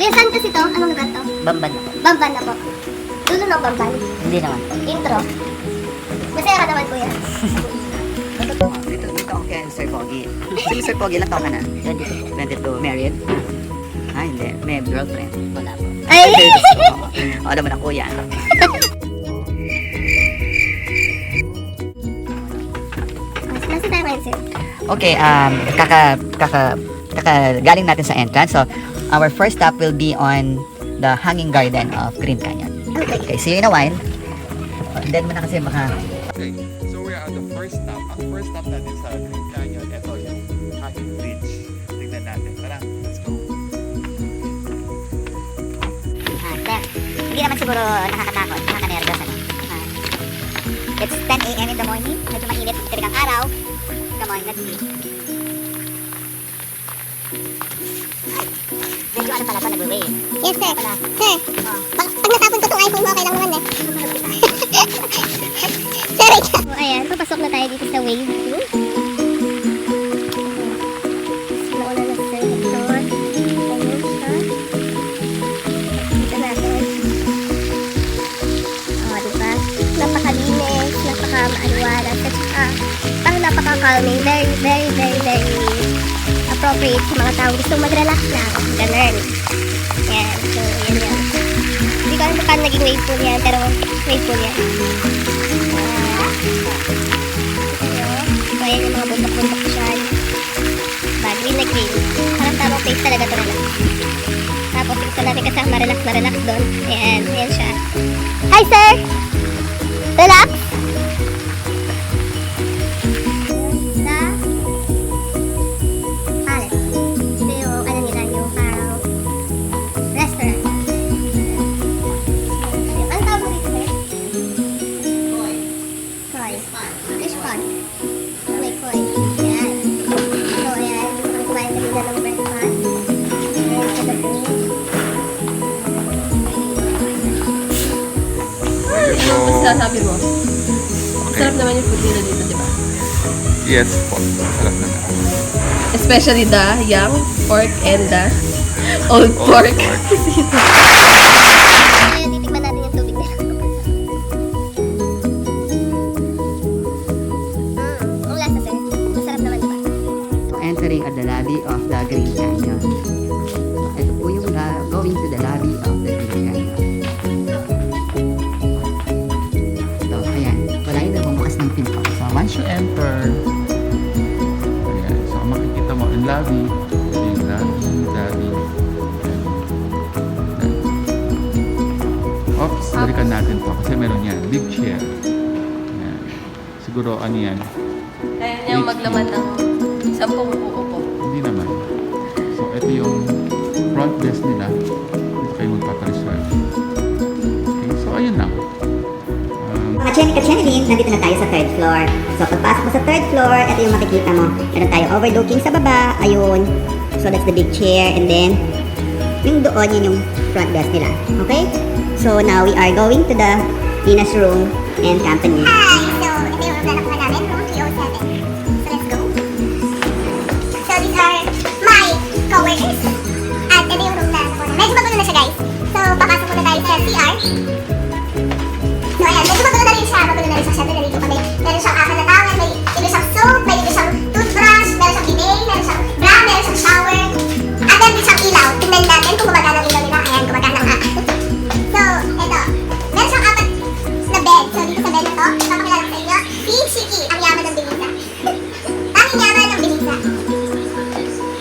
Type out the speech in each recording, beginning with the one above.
Kuya, saan kasi to? Anong lugar to? Bamban. Bamban na po. Dulo ng Bamban. Hindi naman. Intro. Masaya ka naman, kuya. Dito ako kay Sir Pogi. Si Sir Pogi, ilang taon ka na? 22. Married? Ah, hindi. May girlfriend. Wala po. Ay! O, alam mo na kuya. Nasa tayo ngayon, sir? Okay, galing natin sa entrance. So, our first stop will be on the hanging garden of Green Canyon. Okay, see you in a while. Then mo na kasi baka... Okay, so we're at the first stop. Ang first stop natin sa Green Canyon, ito yung Hanging Bridge. Tignan natin. Tara, let's go. Sir, hindi naman siguro nakakatakot, nakaka-nervous ano. It's 10 a.m. in the morning. Medyo mainit talagang araw. Come on, let's see. Medyo ano pala ito, nag-wave. Yes, sir. Sir, pag natapon ko itong iPhone mo, okay lang naman eh. Sir, wait. So, ayan, papasok na tayo dito sa wave 2. Nauna na sa Hector. Ayun siya. Dito natin. O, diba? Napakalinis, napaka-maaliwalas, at saka parang napaka-calming. Very, very, very, very appropriate sa mga tao gusto mag-relax lang. Ganun. Yan. So, yan. Hindi ko alam kung paano naging wave pool yan, pero wave pool yan. So, ayan yung mga bundok-bundok dyan. Green na green. Parang tamang place talaga ito na. Tapos, gusto natin kasi ma-relax doon. Ayan. Ayan siya. Hi, sir! Relax! Sabi mo, sarap naman yung food nila dito, di ba? Yes po, sarap na na. Especially the young pork and the old pork. Kaya titikman natin yung tubig nila. Ang lasa, sir. Masarap naman, di ba? Entering at the lobby of the Green Canyon. Ito po yung going to the lobby of the Green Canyon. So, ayan. Wala yun na bumukas ng pinto. So once you enter, ayan, so ang makikita mo ang lobby, yung lobby. Oops, balikan natin to kasi meron yan, big chair. Ayan. Siguro ano yan, Kaya niyang maglaman ng 10 uupo. hindi naman. So ito yung front desk nila, dito kayo magpapareserve. Okay, so ayun lang. Mga Chenika-Chenilin, nandito na tayo sa third floor. So, pagpasok mo sa third floor, ito yung makikita mo. Meron tayo overlooking sa baba, ayun. So, that's the big chair. And then, yung doon, yun yung front desk nila. Okay? So, now we are going to the Nina's room and company. Hi! So, ito yung room na nakuha namin, room 307. So, let's go. So, these are my co-workers. At ito yung room na nakuha namin. Medyo magulo na siya, guys. So, papasok muna tayo sa CR. So, ayan. Medyo magulo na rin siya. Siyempre, nandito kami. Meron siyang apat na towel. May dito siyang soap. May dito siyang toothbrush. Meron siyang bidet. Meron siyang bra. Meron siyang shower. At meron din siyang ilaw. Tingnan natin kung gumagana ang ilaw nila. Ayan, gumagana nga. So, ito. Meron siyang apat na bed. So, dito sa bed na to, papakilala ko sa inyo, si Shiki, ang yaman ng Belisa. Tanging yaman ng Belisa.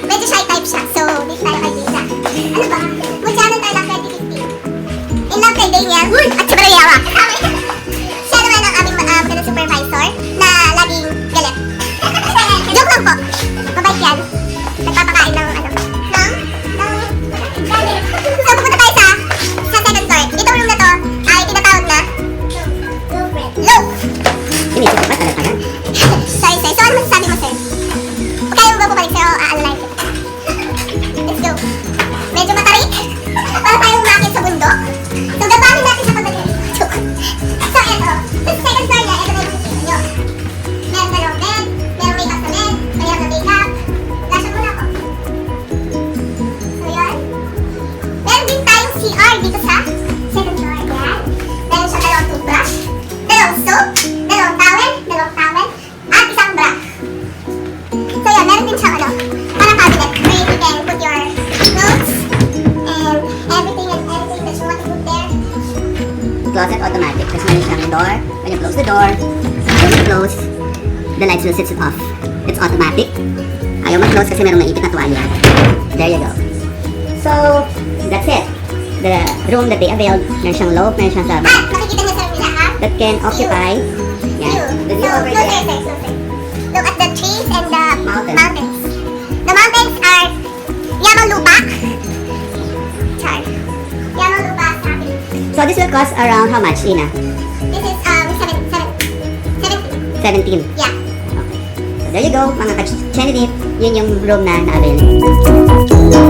Medyo shy type siya. So, dito tayo kay Belisa. Ano ba? Magkanan tayo lang 2015. In love kay Daniel. At sobrang yawa. Siya naman ang aming ganun supervisor na laging galit. Joke lang po. Mabait yan. Nagpapakain ng ano. So, pupunta tayo sa second floor. Itong room na to ay tinatawag na loaf. Inisip ko ba talaga yan? Sorry, sir. So, ano masasabi mo, sir? Huwag kayo ba bumalik, sir? O aalalayan kita. Let's go. Medyo matarik. Para tayong umakit sa bundok. So, gabanin natin sa pagdating. Joke. dito sa second floor. Yan. Meron siya dalawang toothbrush, dalawang soap, dalawang towel, at isang bra. So yun, meron din siyang parang cabinet where you can put your clothes and everything that you want to put there. Closet automatic. Tapos meron siyang door. When you close the door, when you close, the lights will switch it off. It's automatic. Ayaw mag-close kasi merong naipit na tuwalya. There you go. So, that's it. The room that they availed, meron siyang loft, meron siyang At makikita niyo sa nila ha. that can occupy. Yan. The view over there. Look at the trees and the Mountains. mountains. The mountains are Yamalupa. Char. Yamalupa sabi. So, this will cost around how much, Ina? This is 17. Yeah. So, there you go, mga ka-Chenny Dip. Yun yung room na na-avail.